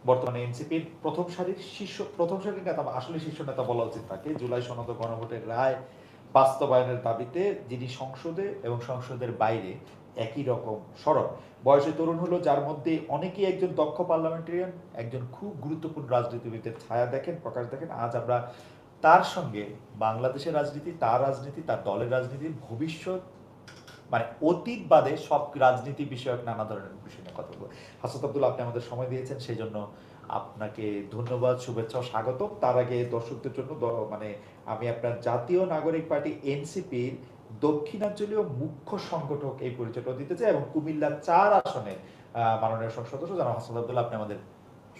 বর্তমানে এনসিপির প্রথম সারির নেতা, আসলে শীর্ষ নেতা বলা উচিত তাকে, জুলাই সনদ গণভোটের রায় বাস্তবায়নের দাবিতে যিনি সংসদে এবং সংসদের বাইরে একই রকম সরব, বয়সে তরুণ হলো, যার মধ্যে অনেকেই একজন দক্ষ পার্লামেন্টারিয়ান, একজন খুব গুরুত্বপূর্ণ রাজনীতিবিদের ছায়া দেখেন, প্রকাশ দেখেন। আজ আমরা তার সঙ্গে বাংলাদেশের রাজনীতি, তার রাজনীতি, তার দলের রাজনীতির ভবিষ্যৎ, মানে অতীত বাদে সব রাজনীতি বিষয়ক নানা ধরনের বিষয় নিয়ে কথা বলবো। হাসনাত আব্দুল্লাহ, আপনি আমাদের সময় দিয়েছেন, সেই জন্য আপনাকে ধন্যবাদ, শুভেচ্ছা ও স্বাগত। তার আগে দর্শকদের জন্য মানে আমি আপনার জাতীয় নাগরিক পার্টি এনসিপির দক্ষিণাঞ্চলীয় মুখ্য সংগঠক এই পরিচয়টা দিতে চাই, এবং কুমিল্লা ৪ আসনের মাননীয় সংসদ সদস্য জনাব হাসনাত আব্দুল্লাহ, আপনি আমাদের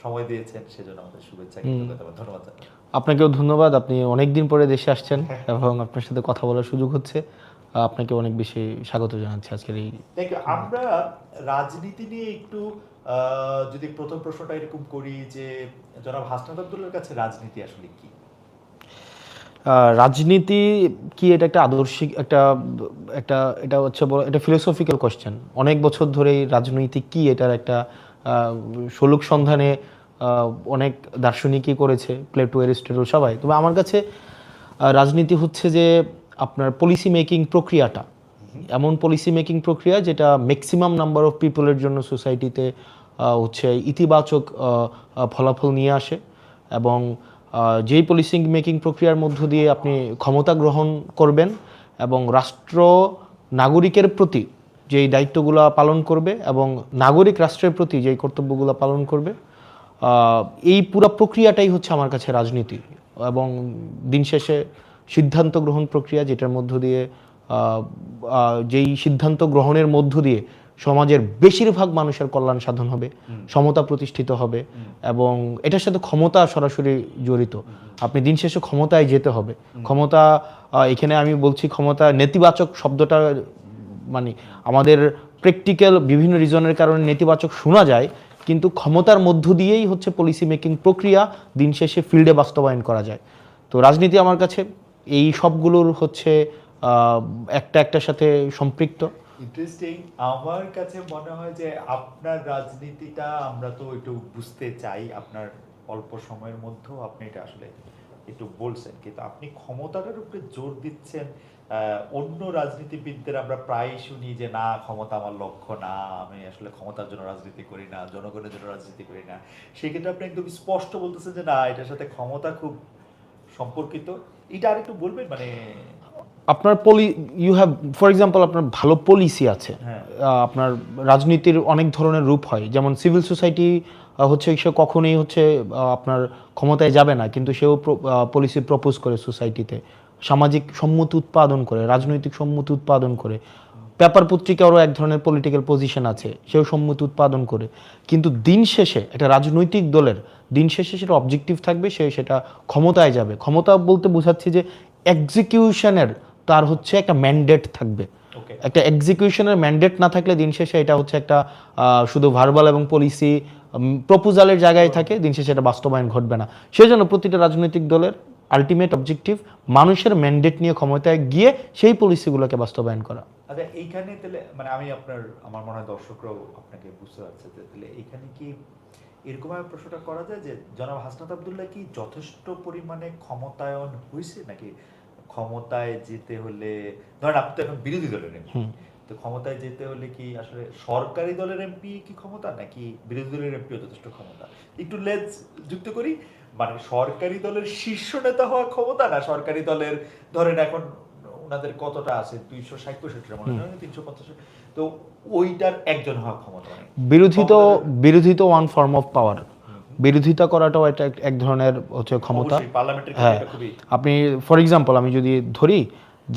সময় দিয়েছেন, সেজন্য আমাদের শুভেচ্ছা, কৃতজ্ঞতা, ধন্যবাদ। আপনাকেও ধন্যবাদ, আপনি অনেকদিন পরে দেশে আসছেন এবং আপনার সাথে কথা বলার সুযোগ হচ্ছে। আপনাকে অনেক বেশি স্বাগত জানাচ্ছি আজকের এই। আমরা রাজনীতি নিয়ে একটু যদি প্রথম প্রশ্নটা এরকম করি যে জনাব হাসনাত আব্দুল্লাহর কাছে রাজনীতি আসলে কি? রাজনীতি কি, এটা একটা আদর্শিক একটা একটা এটা হচ্ছে এটা ফিলোসফিক্যাল কোশ্চেন। অনেক বছর ধরেই রাজনীতি কি এটার একটা সলুক সন্ধানে অনেক দার্শনিকই করেছে, প্লেটো, অ্যারিস্টটল সবাই। তবে আমার কাছে রাজনীতি হচ্ছে যে আপনার পলিসি মেকিং প্রক্রিয়াটা, এমন পলিসি মেকিং প্রক্রিয়া যেটা ম্যাক্সিমাম নাম্বার অফ পিপলের জন্য সোসাইটিতে হচ্ছে ইতিবাচক ফলাফল নিয়ে আসে, এবং যেই পলিসি মেকিং প্রক্রিয়ার মধ্য দিয়ে আপনি ক্ষমতা গ্রহণ করবেন এবং রাষ্ট্র নাগরিকের প্রতি যেই দায়িত্বগুলো পালন করবে এবং নাগরিক রাষ্ট্রের প্রতি যেই কর্তব্যগুলো পালন করবে, এই পুরো প্রক্রিয়াটাই হচ্ছে আমার কাছে রাজনীতি। এবং দিন শেষে সিদ্ধান্ত গ্রহণ প্রক্রিয়া, যেটার মধ্য দিয়ে যেই সিদ্ধান্ত গ্রহণের মধ্য দিয়ে সমাজের বেশিরভাগ মানুষের কল্যাণ সাধন হবে, সমতা প্রতিষ্ঠিত হবে, এবং এটার সাথে ক্ষমতা সরাসরি জড়িত। আপনি দিন শেষে ক্ষমতায় যেতে হবে। ক্ষমতা, এখানে আমি বলছি ক্ষমতা নেতিবাচক শব্দটা, মানে আমাদের প্র্যাকটিক্যাল বিভিন্ন রিজনের কারণে নেতিবাচক শোনা যায়, কিন্তু ক্ষমতার মধ্য দিয়েই হচ্ছে পলিসি মেকিং প্রক্রিয়া দিন শেষে ফিল্ডে বাস্তবায়ন করা যায়। তো রাজনীতি আমার কাছে এই সবগুলোর হচ্ছে একটার সাথে সম্পৃক্ত। ইন্টারেস্টিং। আমার কাছে মনে হয় যে আপনার রাজনীতিটা আমরা তো একটু বুঝতে চাই, আপনার অল্প সময়ের মধ্যেও আপনি এটা আসলে একটু বলছেন, কিন্তু আপনি ক্ষমতাটার উপরে জোর দিচ্ছেন। অন্য রাজনীতিবিদদের আমরা প্রায় শুনি যে না, ক্ষমতা আমার লক্ষ্য না, আমি আসলে ক্ষমতার জন্য রাজনীতি করি না, জনগণের জন্য রাজনীতি করি না। সেক্ষেত্রে আপনি একদম স্পষ্ট বলতেছেন যে না, এটার সাথে ক্ষমতা খুব সম্পর্কিত। এটা আর একটু বলবেন, মানে আপনার ইউ হ্যাভ, ফর এক্সাম্পল, আপনার ভালো পলিসি আছে, আপনার রাজনীতির অনেক ধরনের রূপ হয়। যেমন সিভিল সোসাইটি হচ্ছে সে কখনোই হচ্ছে আপনার ক্ষমতায় যাবে না, কিন্তু সেও পলিসি প্রপোজ করে সোসাইটিতে, সামাজিক সম্মতি উৎপাদন করে, রাজনৈতিক সম্মতি উৎপাদন করে। পেপার পত্রিকারও এক ধরনের পলিটিক্যাল পজিশন আছে, সেও সম্মতি উৎপাদন করে। কিন্তু দিন শেষে একটা রাজনৈতিক দলের দিন শেষে সেটা অবজেক্টিভ থাকবে, সে সেটা ক্ষমতায় যাবে। ক্ষমতা বলতে বোঝাচ্ছি যে এক্সিকিউশনের তার হচ্ছে একটা ম্যান্ডেট থাকবে। একটা এক্সিকিউশনের ম্যান্ডেট না থাকলে দিন শেষে এটা হচ্ছে একটা শুধু ভার্বাল এবং পলিসি প্রপোজালের জায়গায় থাকে, দিন শেষে এটা বাস্তবায়ন ঘটবে না। সেজন্য প্রতিটা রাজনৈতিক দলের আলটিমেট অবজেক্টিভ মানুষের ম্যান্ডেট নিয়ে ক্ষমতায় গিয়ে সেই পলিসিগুলোকে বাস্তবায়ন করা। আচ্ছা, এইখানে তাহলে মানে আমার মনে হয় দর্শকরাও আপনাকে বুঝতে পারছে যে তাহলে এইখানে কি এরকম ভাবে প্রশ্নটা করা যায় যে জনাব হাসনাত আব্দুল্লাহ কি যথেষ্ট পরিমাণে ক্ষমতায়ন হয়েছে, নাকি ক্ষমতায় যেতে হলে, ধরেন আপনি তো এখন বিরোধী দলের এমপি, তো ক্ষমতায় যেতে হলে কি আসলে সরকারি দলের এমপি কি ক্ষমতা, নাকি বিরোধী দলের এমপিও যথেষ্ট ক্ষমতা? একটু লেজ যুক্ত করি, মানে সরকারি দলের শীর্ষ নেতা হওয়া ক্ষমতা, না সরকারি দলের ধরেন এখন ওনাদের কতটা আছে, 260-65 মনে হয়, 350, তো ওইটার একজন হওয়া ক্ষমতা। বিরোধী তো ওয়ান ফর্ম অফ পাওয়ার। বিরোধিতা করাটাও একটা এক ধরনের হচ্ছে ক্ষমতা। হ্যাঁ, আপনি ফর এক্সাম্পল আমি যদি ধরি,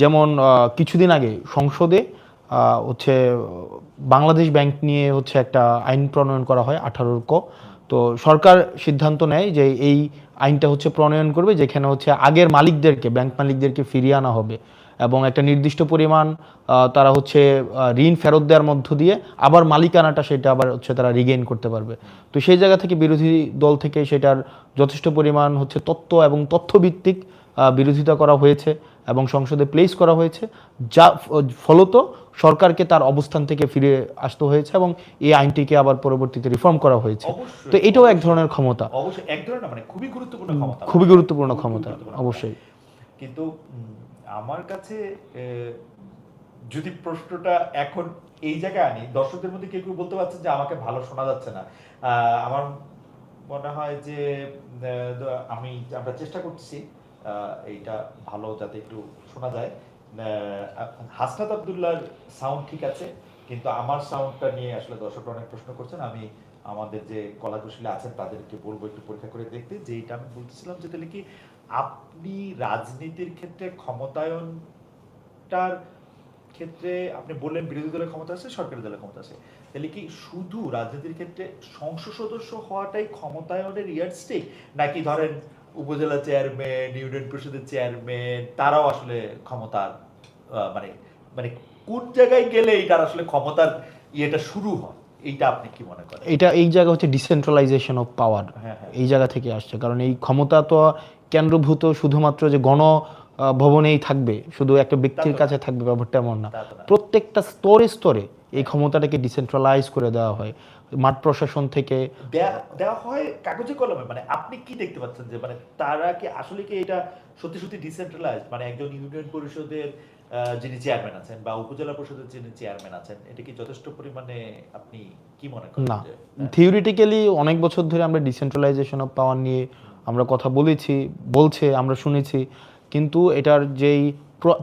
যেমন কিছুদিন আগে সংসদে হচ্ছে বাংলাদেশ ব্যাংক নিয়ে হচ্ছে একটা আইন প্রণয়ন করা হয় 18 ক। তো সরকার সিদ্ধান্ত নেয় যে এই আইনটা হচ্ছে প্রণয়ন করবে, যেখানে হচ্ছে আগের মালিকদেরকে, ব্যাংক মালিকদেরকে ফিরিয়ে আনা হবে, এবং একটা নির্দিষ্ট পরিমাণ তারা হচ্ছে ঋণ ফেরত দেওয়ার মধ্য দিয়ে আবার মালিকানাটা সেটা আবার হচ্ছে তারা রিগেইন করতে পারবে। তো সেই জায়গা থেকে বিরোধী দল থেকে সেটার যথেষ্ট পরিমাণ হচ্ছে তত্ত্ব এবং তথ্যভিত্তিক বিরোধিতা করা হয়েছে এবং সংসদে প্লেস করা হয়েছে, যা ফলত সরকারকে তার অবস্থান থেকে ফিরে আসতে হয়েছে এবং এই আইনটিকে আবার পরবর্তীতে রিফর্ম করা হয়েছে। অবশ্যই, তো এটাও এক ধরনের ক্ষমতা, অবশ্যই এক ধরনের মানে খুবই গুরুত্বপূর্ণ ক্ষমতা, খুবই গুরুত্বপূর্ণ ক্ষমতা, গুরুত্বপূর্ণ অবশ্যই। কিন্তু আমার কাছে যদি প্রশ্নটা এখন এই জায়গায় আনি, দর্শকদের মধ্যে কেউ কেউ বলতে পারছেন যে আমাকে ভালো শোনা যাচ্ছে না। আমার মনে হয় যে আমরা চেষ্টা করছি এইটা ভালো যাতে একটু শোনা যায়। হাসনাত আব্দুল্লাহর সাউন্ড ঠিক আছে, কিন্তু আমার সাউন্ডটা নিয়ে আসলে দর্শকরা অনেক প্রশ্ন করছেন। আমি আমাদের যে কলাকুশলী আছেন তাদেরকে বলবো একটু পরীক্ষা করে দেখতে, যে এটা আমি বলতেছিলাম যে তাহলে কি আপনি রাজনীতির ক্ষেত্রে ক্ষমতায়নটার ক্ষেত্রে আপনি বললেন বিরোধী দলের ক্ষমতা আছে, সরকারি দলের ক্ষমতা আছে, তাহলে কি শুধু রাজনীতির ক্ষেত্রে সংসদ সদস্য হওয়াটাই ক্ষমতায়নের ইয়ারস্টিক, নাকি ধরেন উপজেলা চেয়ারম্যান, ইউনিয়ন পরিষদের চেয়ারম্যান তারাও আসলে ক্ষমতার মানে মানে কোন জায়গায় গেলে এটার আসলে ক্ষমতার ইয়েটা শুরু হয়, এইটা আপনি কি মনে করেন? এটা এই জায়গা হচ্ছে ডিসেন্ট্রালাইজেশন অফ পাওয়ার, এই জায়গা থেকে আসছে। কারণ এই ক্ষমতা তো কেন্দ্রভূত শুধুমাত্র যে গণ ভবনেই থাকবে, শুধু একটা ব্যক্তির কাছে থাকবে ব্যাপারটা এমন না। প্রত্যেকটা স্তরে স্তরে এই ক্ষমতাটাকে ডিসেন্ট্রালাইজ করে দেওয়া হয়, মাঠ প্রশাসন থেকে দেওয়া হয় কাগজে কলমে। মানে আপনি কি দেখতে পাচ্ছেন যে মানে তারা কি আসলে কি এটা সত্যি সত্যি ডিসেন্ট্রালাইজড, মানে একজন ইউনিয়ন পরিষদের যিনি চেয়ারম্যান আছেন বা উপজেলা পরিষদের যিনি চেয়ারম্যান আছেন, এটা কি যথেষ্ট পরিমাণে আপনি কি মনে করেন? না, থিওরিটিক্যালি অনেক বছর ধরে আমরা ডিসেন্ট্রালাইজেশন অফ পাওয়ার নিয়ে আমরা কথা বলছে আমরা শুনেছি, কিন্তু এটার যেই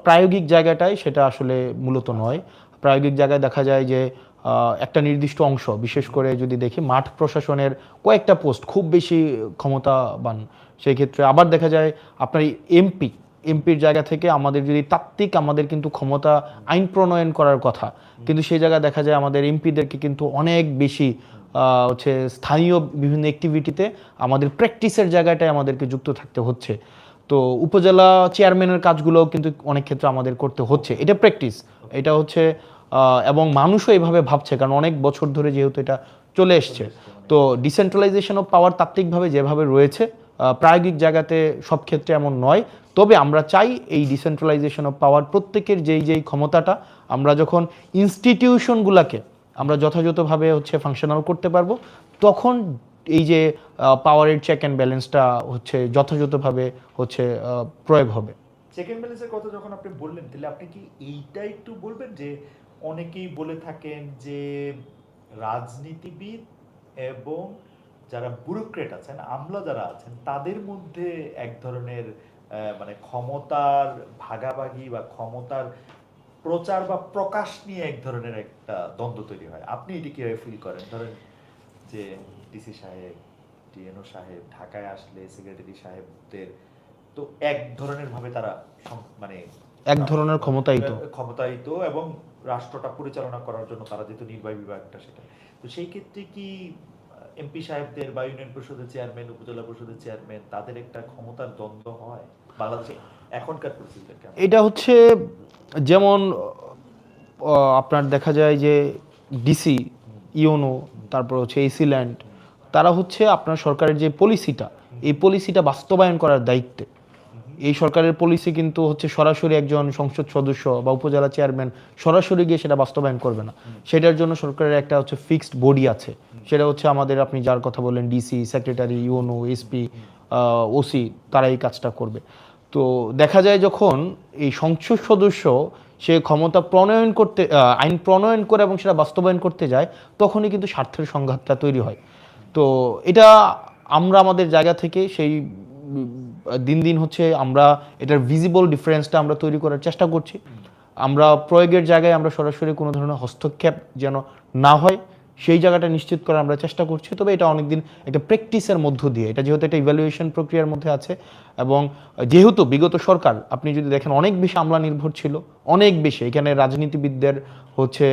প্রায়োগিক জায়গাটাই সেটা আসলে মূলত নয়। প্রায়োগিক জায়গায় দেখা যায় যে একটা নির্দিষ্ট অংশ, বিশেষ করে যদি দেখি মাঠ প্রশাসনের কয়েকটা পোস্ট খুব বেশি ক্ষমতাবান, সেই ক্ষেত্রে আবার দেখা যায় আপনার এমপির জায়গা থেকে আমাদের যদি তাত্ত্বিক আমাদের কিন্তু ক্ষমতা আইন প্রণয়ন করার কথা, কিন্তু সেই জায়গায় দেখা যায় আমাদের এমপিদেরকে কিন্তু অনেক বেশি হচ্ছে স্থানীয় বিভিন্ন অ্যাক্টিভিটিতে আমাদের প্র্যাকটিসের জায়গাটায় আমাদেরকে যুক্ত থাকতে হচ্ছে। তো উপজেলা চেয়ারম্যানের কাজগুলোও কিন্তু অনেক ক্ষেত্রে আমাদের করতে হচ্ছে, এটা প্র্যাকটিস, এটা হচ্ছে এবং মানুষও এভাবে ভাবছে, কারণ অনেক বছর ধরে যেহেতু এটা চলে এসছে। তো ডিসেন্ট্রালাইজেশন অফ পাওয়ার তাত্ত্বিকভাবে যেভাবে রয়েছে, প্রায়োগিক জায়গাতে সব ক্ষেত্রে এমন নয়। তবে আমরা চাই এই ডিসেন্ট্রালাইজেশন অফ পাওয়ার প্রত্যেকের যেই ক্ষমতাটা আমরা যখন ইনস্টিটিউশনগুলোকে আমরা যথাযথভাবে হচ্ছে ফাংশনাল করতে পারবো, তখন এই যে পাওয়ারের চেক অ্যান্ড ব্যালেন্সটা হচ্ছে যথাযথভাবে হচ্ছে প্রয়োগ হবে। চেক অ্যান্ড ব্যালেন্সের কথা যখন আপনি বললেন, তাহলে আপনি কি এইটা একটু বলবেন যে অনেকেই বলে থাকেন যে রাজনীতিবিদ এবং যারা ব্যুরোক্রেট আছেন, আমলা যারা আছেন, তাদের মধ্যে এক ধরনের মানে ক্ষমতার ভাগাভাগি বা ক্ষমতার প্রচার বা প্রকাশ নিয়ে এক ধরনের একটা দ্বন্দ্ব তৈরি হয়। আপনি এটি কিভাবে ফিল করেন? ধরেন যে ডিসি সাহেব, ডিএনও সাহেব ঢাকায় আসলে সেক্রেটারি সাহেবদের তো এক ধরনের ভাবে তারা মানে এক ধরনের ক্ষমতায়িত এবং রাষ্ট্রটা পরিচালনা করার জন্য তারা যেহেতু নির্বাহী বিভাগটা, সেটা তো সেই ক্ষেত্রে কি এমপি সাহেবদের বা ইউনিয়ন পরিষদের চেয়ারম্যান, উপজেলা পরিষদের চেয়ারম্যান, তাদের একটা ক্ষমতার দ্বন্দ্ব হয় বাংলাদেশে এখনকার পরিস্থিতিতে কেমন? এটা হচ্ছে যেমন আপনার দেখা যায় যে ডিসি, ইউনো, তারপর হচ্ছে এসি ল্যান্ড, তারা হচ্ছে আপনার সরকারের যে পলিসিটা, এই পলিসিটা বাস্তবায়ন করার দায়িত্বে। এই সরকারের পলিসি কিন্তু হচ্ছে সরাসরি একজন সংসদ সদস্য বা উপজেলা চেয়ারম্যান সরাসরি গিয়ে সেটা বাস্তবায়ন করবে না। সেটার জন্য সরকারের একটা হচ্ছে ফিক্সড বডি আছে, সেটা হচ্ছে আমাদের আপনি যার কথা বললেন DC, secretary, UNO, SP, OC, তারা এই কাজটা করবে। তো দেখা যায় যখন এই সংসদ সদস্য সে ক্ষমতা প্রণয়ন করতে, আইন প্রণয়ন করে এবং সেটা বাস্তবায়ন করতে যায়, তখনই কিন্তু স্বার্থের সংঘাতটা তৈরি হয়। তো এটা আমরা আমাদের জায়গা থেকে সেই দিন দিন হচ্ছে আমরা এটার ভিজিবল ডিফারেন্সটা আমরা তৈরি করার চেষ্টা করছি। আমরা প্রয়োগের জায়গায় আমরা সরাসরি কোনো ধরনের হস্তক্ষেপ যেন না হয় সেই জায়গাটা নিশ্চিত করার আমরা চেষ্টা করছি। তবে এটা অনেকদিন একটা প্র্যাকটিসের মধ্য দিয়ে, এটা যেহেতু একটা ইভ্যালুয়েশন প্রক্রিয়ার মধ্যে আছে এবং যেহেতু বিগত সরকার আপনি যদি দেখেন অনেক বেশি আমলা নির্ভর ছিল, অনেক বেশি, এখানে রাজনীতিবিদদের হচ্ছে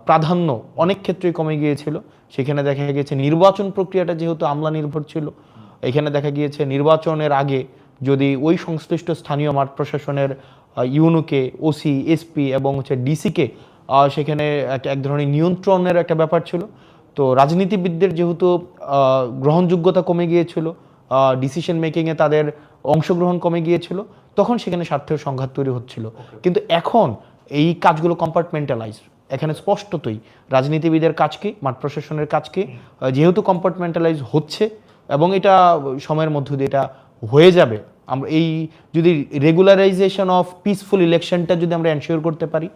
প্রাধান্য অনেক ক্ষেত্রেই কমে গিয়েছিল। সেখানে দেখা গিয়েছে নির্বাচন প্রক্রিয়াটা যেহেতু আমলা নির্ভর ছিল, এখানে দেখা গিয়েছে নির্বাচনের আগে যদি ওই সংশ্লিষ্ট স্থানীয় মাঠ প্রশাসনের ইউনোকে, ওসি, এসপি এবং হচ্ছে ডিসিকে সেখানে এক ধরনের নিয়ন্ত্রণের একটা ব্যাপার ছিল। তো রাজনীতিবিদদের যেহেতু গ্রহণযোগ্যতা কমে গিয়েছিল, ডিসিশন মেকিংয়ে তাদের অংশগ্রহণ কমে গিয়েছিল, তখন সেখানে স্বার্থের সংঘাত তৈরি হচ্ছিল। কিন্তু এখন এই কাজগুলো কম্পার্টমেন্টালাইজ, এখানে স্পষ্টতই রাজনীতিবিদের কাজ কি, মাঠ প্রশাসনের কাজ কি, যেহেতু কম্পার্টমেন্টালাইজ হচ্ছে এবং এটা সময়ের মধ্য দিয়ে এটা হয়ে যাবে। আমরা এই যদি রেগুলারাইজেশন অফ পিসফুল ইলেকশনটা যদি আমরা এনশিওর করতে পারি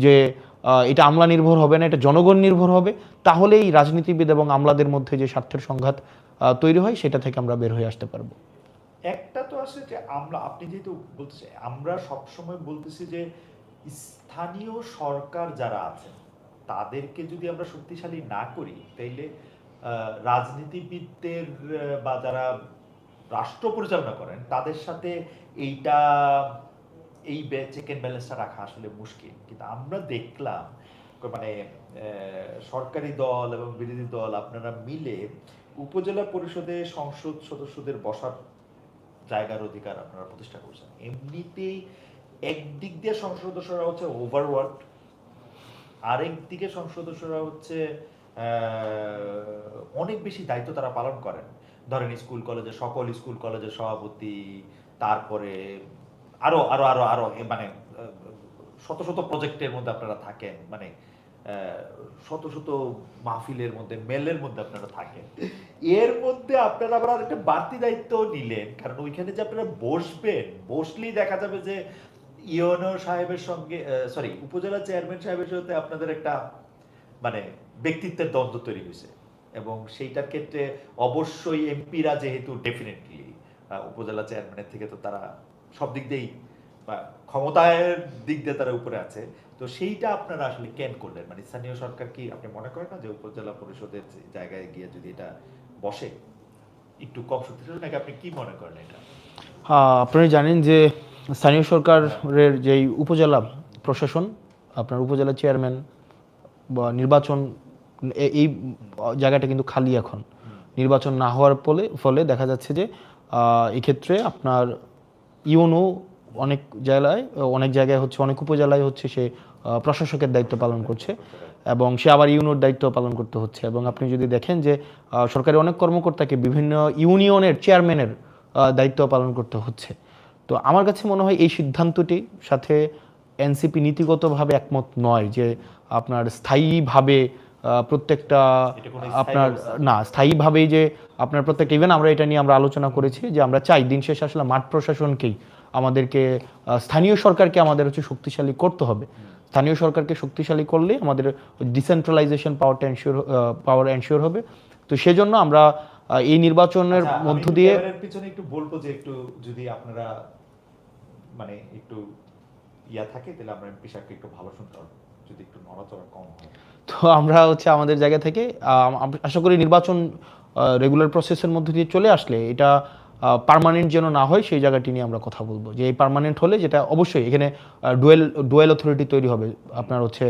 যে এটা আমলা নির্ভর হবে না, এটা জনগণ নির্ভর হবে, তাহলেই রাজনীতিবিদ এবং আমলাদের মধ্যে যে স্বার্থের সংঘাত তৈরি হয় সেটা থেকে আমরা বের হয়ে আসতে পারবো। একটা তো আসলে যে আমরা, আপনি যেহেতু বলতেছে, আমরা সবসময় বলতেছি যে স্থানীয় সরকার যারা আছেন তাদেরকে যদি আমরা শক্তিশালী না করি, তাইলে রাজনীতিবিদদের বা যারা রাষ্ট্র পরিচালনা করেন তাদের সাথে এইটা এই চেক অ্যান্ড ব্যালেন্সটা রাখা আসলে মুশকিল। কিন্তু আমরা দেখলাম মানে সরকারি দল এবং বিরোধী দল আপনারা মিলে উপজেলা পরিষদে সংসদ সদস্যদের বসার জায়গার অধিকার আপনারা প্রতিষ্ঠা করছেন। এমনিতেই একদিক দিয়ে সংসদ সদস্যরা হচ্ছে ওভারওয়ার্ক, আরেক দিকে সংসদ সদস্যরা হচ্ছে অনেক বেশি দায়িত্ব তারা পালন করেন। ধরেন স্কুল কলেজে, সকল স্কুল কলেজের সভাপতি, তারপরে আরো আরো আরো আরো মানে শত শত প্রজেক্টের মধ্যে আপনারা থাকেন, মানে শত শত মাহফিলের মধ্যে, মেলের মধ্যে আপনারা থাকেন। এর মধ্যে আপনারা আবার একটা বাড়তি দায়িত্ব নিলেন, কারণ ওইখানে যে আপনারা বসবেন, বসলেই দেখা যাবে যে ইউনো সাহেবের সঙ্গে, সরি, উপজেলা চেয়ারম্যান সাহেবের সাথে আপনাদের একটা মানে ব্যক্তিত্বের দ্বন্দ্ব তৈরি হয়েছে। এবং সেইটার ক্ষেত্রে অবশ্যই এমপিরা যেহেতু ডেফিনেটলি উপজেলা চেয়ারম্যানের থেকে তো তারা সব দিক দিয়েই বা ক্ষমতার দিক দিয়ে তারা উপরে আছে, তো সেইটা আপনারা আসলে কেন করলেন? মানে স্থানীয় সরকার কি আপনি মনে করেন না যে উপজেলা পরিষদের জায়গায় গিয়ে যদি এটা বসে একটু কম শক্তিশালী, নাকি আপনি কি মনে করেন এটা? আপনারা জানেন যে স্থানীয় সরকারের যেই উপজেলা প্রশাসন, আপনার উপজেলা চেয়ারম্যান বা নির্বাচন, এই জায়গাটা কিন্তু খালি এখন। নির্বাচন না হওয়ার ফলে দেখা যাচ্ছে যে এক্ষেত্রে আপনার ইউনো অনেক জায়গায় হচ্ছে, অনেক উপজেলায় হচ্ছে সে প্রশাসকের দায়িত্ব পালন করছে এবং সে আবার ইউনোর দায়িত্ব পালন করতে হচ্ছে। এবং আপনি যদি দেখেন যে সরকারি অনেক কর্মকর্তাকে বিভিন্ন ইউনিয়নের চেয়ারম্যানের দায়িত্ব পালন করতে হচ্ছে। তো আমার কাছে মনে হয় এই সিদ্ধান্তটির সাথে এনসিপি নীতিগতভাবে একমত নয় যে আপনার স্থায়ীভাবে প্রত্যেকটা আপনার না, স্থায়ীভাবেই যে আপনার প্রত্যেকটা, ইভেন আমরা এটা নিয়ে আমরা আলোচনা করেছি যে আমরা চাই দিন শেষে আসলে মাঠ প্রশাসনকেই আমাদেরকে, স্থানীয় সরকারকে আমাদের হচ্ছে শক্তিশালী করতে হবে। স্থানীয় সরকারকে শক্তিশালী করলে আমাদের ডিসেন্ট্রালাইজেশন পাওয়ার এনশিওর হবে। তো সেজন্য আমরা এই নির্বাচনের মধ্য দিয়ে পিছনে একটু বলবো যে একটু যদি আপনারা মানে একটু ইয়া থাকে, তাহলে আমরা এমপি সাহেবকে একটু ভালো শুনতে হবে, যদি একটু নড়াচড়া কম হয়। তো আমরা হচ্ছে আমাদের জায়গা থেকে আশা করি নির্বাচন রেগুলার প্রসেসের মধ্যে দিয়ে চলে আসলে এটা পার্মানেন্ট যেন না হয়, সেই জায়গাটি নিয়ে আমরা কথা বলবো। যে এই পার্মানেন্ট হলে যেটা অবশ্যই এখানে ডুয়েল অথরিটি তৈরি হবে আপনার হচ্ছে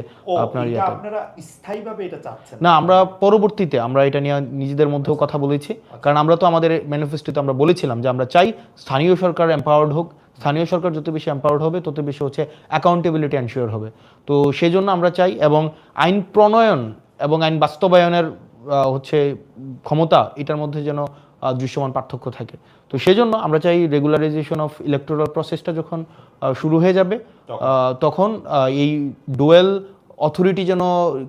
আপনার ইয়াতে। আপনারা স্থায়ীভাবে এটা চাচ্ছেন না, আমরা পরবর্তীতে আমরা এটা নিয়ে নিজেদের মধ্যেও কথা বলেছি, কারণ আমরা তো আমাদের ম্যানিফেস্টোতে আমরা বলেছিলাম যে আমরা চাই স্থানীয় সরকার এম্পাওয়ার্ড হোক। স্থানীয় সরকার যত বেশি এম্পাওয়ার্ড হবে তত বেশি হচ্ছে অ্যাকাউন্টেবিলিটি এনশিওর হবে। তো সেই জন্য আমরা চাই, এবং আইন প্রণয়ন এবং আইন বাস্তবায়নের হচ্ছে ক্ষমতা, এটার মধ্যে যেন দৃশ্যমান পার্থক্য থাকে। তো সেজন্য আমরা চাই রেগুলারাইজেশন অফ ইলেকটোরাল প্রসেসটা যখন শুরু হয়ে যাবে তখন এই ডুয়েল অথরিটি যেন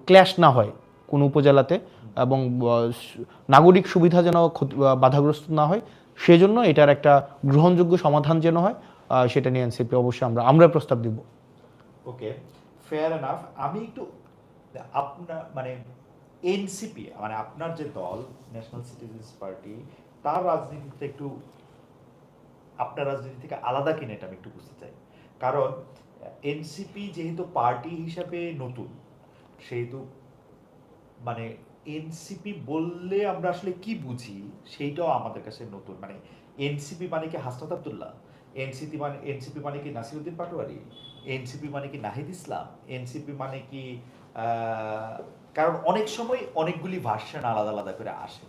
ক্ল্যাশ না হয় কোনো উপজেলাতে, এবং নাগরিক সুবিধা যেন বাধাগ্রস্ত না হয়, সেজন্য এটার একটা গ্রহণযোগ্য সমাধান যেন হয়, সেটা নিয়ে এনসিপি অবশ্যই আমরা প্রস্তাব দিব। ওকে, ফেয়ার এনাফ। আমি একটু আপনার মানে এনসিপি মানে আপনার যে দল ন্যাশনাল সিটিজেন্স পার্টি, তার রাজনীতিতে একটু আপনার রাজনীতি থেকে আলাদা কিনা এটা আমি একটু বুঝতে চাই। কারণ এনসিপি যেহেতু পার্টি হিসাবে নতুন, সেহেতু মানে এনসিপি বললে আমরা আসলে কি বুঝি সেইটাও আমাদের কাছে নতুন। মানে এনসিপি মানে কি হাসনাত আব্দুল্লাহ? এনসিপি মানে কি নাসিরউদ্দিন পাটোয়ারি? এনসিপি মানে কি নাহিদ ইসলাম? এনসিপি মানে কি কারণ অনেক সময় অনেকগুলি ভার্সন আলাদা আলাদা করে আসে।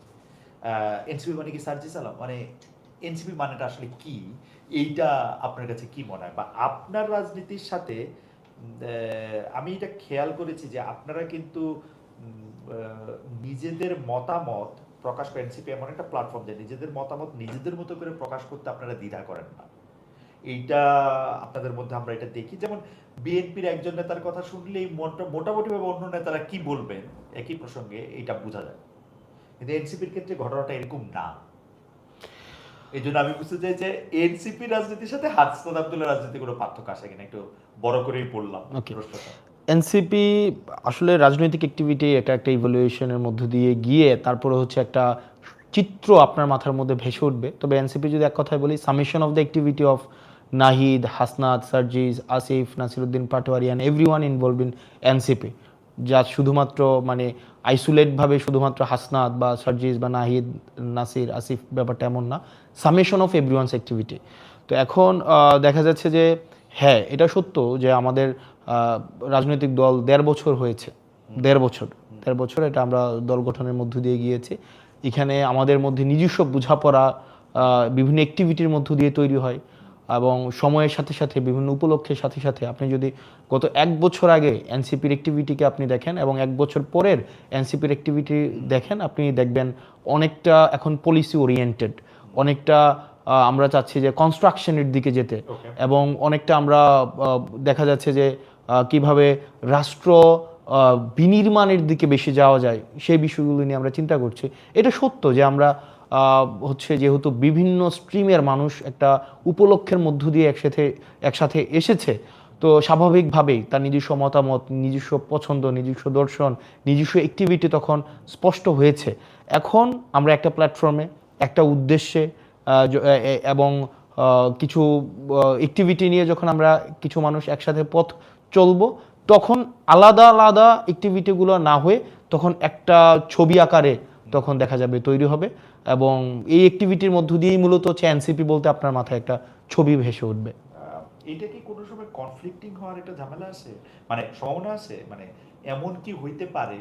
এনসিপি মানে কি সার্জিস আলম? মানে এনসিপি মানেটা আসলে কি, এইটা আপনার কাছে কি মনে হয়? বা আপনার রাজনীতির সাথে আমি এটা খেয়াল করেছি যে আপনারা কিন্তু নিজেদের মতামত প্রকাশ করেন। এনসিপি এমন একটা প্ল্যাটফর্ম যে নিজেদের মতামত নিজেদের মতো করে প্রকাশ করতে আপনারা দ্বিধা করেন না। এইটা আপনাদের মধ্যে আমরা এটা দেখি। যেমন বিএনপির একজন নেতার কথা শুনলেই মোটামুটিভাবে অন্য নেতারা কি বলবেন একই প্রসঙ্গে এইটা বোঝা যায়। কিন্তু এনসিপির ক্ষেত্রে ঘটনাটা এরকম না। এই জন্য আমি বুঝতে চাই যে এনসিপি রাজনীতির সাথে হাসনাত আব্দুল্লাহ রাজনীতি কোনো পার্থক্য আসে কিনা, একটু বড় করেই বললাম প্রশ্নটা। এনসিপি আসলে রাজনৈতিক অ্যাক্টিভিটি এটা একটা ইভ্যালুয়েশনের মধ্য দিয়ে গিয়ে তারপরে হচ্ছে একটা চিত্র আপনার মাথার মধ্যে ভেসে উঠবে। তবে এনসিপি যদি এক কথায় বলি, summation of the activity of Nahid, Hasnat, Sarjis, Asif, Nasiruddin Patwari and everyone involve in NCP, যা শুধুমাত্র মানে আইসোলেটভাবে শুধুমাত্র হাসনাত বা সার্জিস বা নাহিদ, নাসির, আসিফ ব্যাপারটা এমন না, সামেশন অফ এভরিওয়ানস অ্যাক্টিভিটি। তো এখন দেখা যাচ্ছে যে হ্যাঁ, এটা সত্য যে আমাদের রাজনৈতিক দল ১.৫ বছর হয়েছে, ১.৫ বছর এটা আমরা দল গঠনের মধ্য দিয়ে গিয়েছি। এখানে আমাদের মধ্যে নিজস্ব বোঝাপড়া বিভিন্ন অ্যাক্টিভিটির মধ্য দিয়ে তৈরি হয় এবং সময়ের সাথে সাথে বিভিন্ন উপলক্ষের সাথে সাথে আপনি যদি গত ১ বছর আগে এনসিপির অ্যাক্টিভিটিকে আপনি দেখেন এবং ১ বছর পরের এনসিপির অ্যাক্টিভিটি দেখেন, আপনি দেখবেন অনেকটা এখন পলিসি ওরিয়েন্টেড, অনেকটা আমরা চাচ্ছি যে কনস্ট্রাকশনের দিকে যেতে এবং অনেকটা আমরা দেখা যাচ্ছে যে কিভাবে রাষ্ট্র বিনির্মাণের দিকে বেশি যাওয়া যায় সেই বিষয়গুলো নিয়ে আমরা চিন্তা করছি। এটা সত্য যে আমরা হচ্ছে যেহেতু বিভিন্ন স্ট্রিমের মানুষ একটা উপলক্ষের মধ্য দিয়ে একসাথে এসেছে, তো স্বাভাবিকভাবেই তার নিজস্ব মতামত, নিজস্ব পছন্দ, নিজস্ব দর্শন, নিজস্ব অ্যাক্টিভিটি তখন স্পষ্ট হয়েছে। এখন আমরা একটা প্ল্যাটফর্মে একটা উদ্দেশ্যে এবং কিছু অ্যাক্টিভিটি নিয়ে যখন আমরা কিছু মানুষ একসাথে পথ চলবো, তখন আলাদা আলাদা অ্যাক্টিভিটিগুলো না হয়ে তখন একটা ছবি আকারে তখন দেখা যাবে তৈরি হবে এবং এই অ্যাক্টিভিটির মধ্য দিয়েই মূলত হচ্ছে এনসিপি বলতে আপনার মাথায় একটা ছবি ভেসে উঠবে। এটা কি কোনো সময় কনফ্লিক্টিং হওয়ার একটা ঝামেলা আছে, মানে সম্ভাবনা আছে? মানে এমন কি হইতে পারে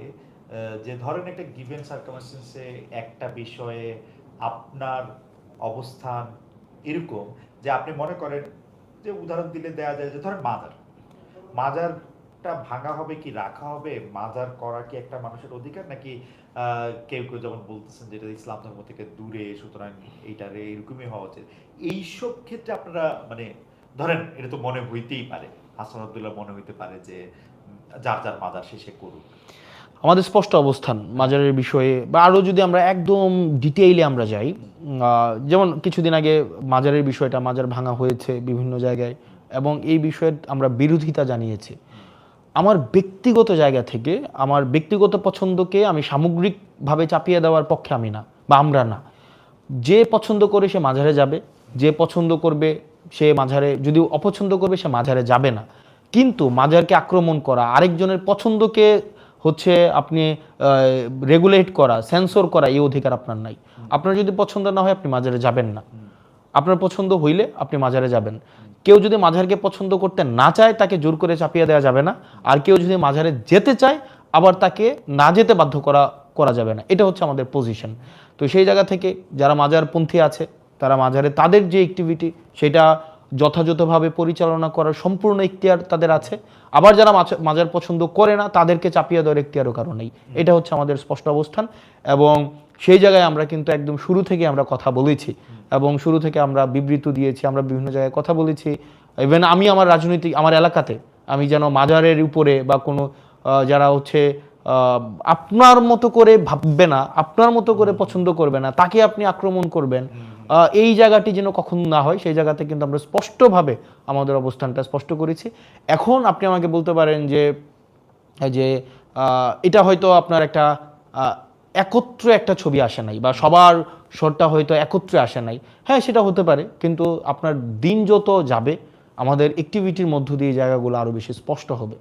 যে ধরেন একটা গিভেন সার্কামস্টেন্সে একটা বিষয়ে আপনার অবস্থান এরকম যে আপনি মনে করেন, যে উদাহরণ দিলে দেয়া যায় যে ধরেন মাজারটা ভাঙা হবে কি রাখা হবে, মাজার করা কি একটা মানুষের অধিকার, নাকি কেউ কেউ যেমন বলতেছেন যেটা ইসলাম ধর্ম থেকে দূরে, সুতরাং এইটারে এরকমই হওয়া উচিত। এইসব ক্ষেত্রে আপনারা মানে ধরেন এটা তো মনে হইতেই পারে, হাসান আব্দুল্লাহ মনে হইতে পারে যে যার যার মাজার শেষে করুক। আমাদের স্পষ্ট অবস্থান মাজারের বিষয়ে, বা আরও যদি আমরা একদম ডিটেইলে আমরা যাই, যেমন কিছুদিন আগে মাজারের বিষয়টা, মাজার ভাঙা হয়েছে বিভিন্ন জায়গায় এবং এই বিষয়ে আমরা বিরোধিতা জানিয়েছি। আমার ব্যক্তিগত জায়গা থেকে আমার ব্যক্তিগত পছন্দকে আমি সামগ্রিকভাবে চাপিয়ে দেওয়ার পক্ষে আমি না, বা আমরা না। যে পছন্দ করে সে মাজারে যাবে, যে পছন্দ করবে সে মাজারে, যদি অপছন্দ করবে সে মাজারে যাবে না। কিন্তু মাজারকে আক্রমণ করা, আরেকজনের পছন্দকে হচ্ছে আপনি রেগুলেট করা, সেন্সর করা, এই অধিকার আপনার নাই। আপনার যদি পছন্দ না হয় আপনি মাজারে যাবেন না, আপনার পছন্দ হইলে আপনি মাজারে যাবেন। কেউ যদি মাজারকে পছন্দ করতে না চায় তাকে জোর করে চাপিয়ে দেওয়া যাবে না, আর কেউ যদি মাজারে যেতে চায় আবার তাকে না যেতে বাধ্য করা যাবে না। এটা হচ্ছে আমাদের পজিশন। তো সেই জায়গা থেকে যারা মাজারপন্থী আছে তারা মাজারে তাদের যে অ্যাক্টিভিটি সেটা যথাযথভাবে পরিচালনা করার সম্পূর্ণ ইখতিয়ার তাদের আছে। আবার যারা মাজার পছন্দ করে না তাদেরকে চাপিয়ে দেওয়ার ইখতিয়ারও কারণ নেই। এটা হচ্ছে আমাদের স্পষ্ট অবস্থান এবং সেই জায়গায় আমরা কিন্তু একদম শুরু থেকে আমরা কথা বলেছি এবং শুরু থেকে আমরা বিবৃতি দিয়েছি, আমরা বিভিন্ন জায়গায় কথা বলেছি। ইভেন আমি আমার রাজনৈতিক আমার এলাকাতে আমি যেন মাজারের উপরে বা কোনো যারা হচ্ছে আপনার মতো করে ভাববে না, আপনার মতো করে পছন্দ করবে না, তাকে আপনি আক্রমণ করবেন, এই জায়গাটি যেন কখনো না হয়, সেই জায়গাতে কিন্তু আমরা স্পষ্টভাবে আমাদের অবস্থানটা স্পষ্ট করেছি। এখন আপনি আমাকে বলতে পারেন যে যে এটা হয়তো আপনার একটা একত্রে একটা ছবি আসে নাই বা সবার শটটা হয়তো একত্রে আসে নাই। হ্যাঁ, সেটা হতে পারে, কিন্তু আপনার দিন যত যাবে আমাদের অ্যাক্টিভিটির মধ্য দিয়ে জায়গাগুলো আরও বেশি স্পষ্ট হবে।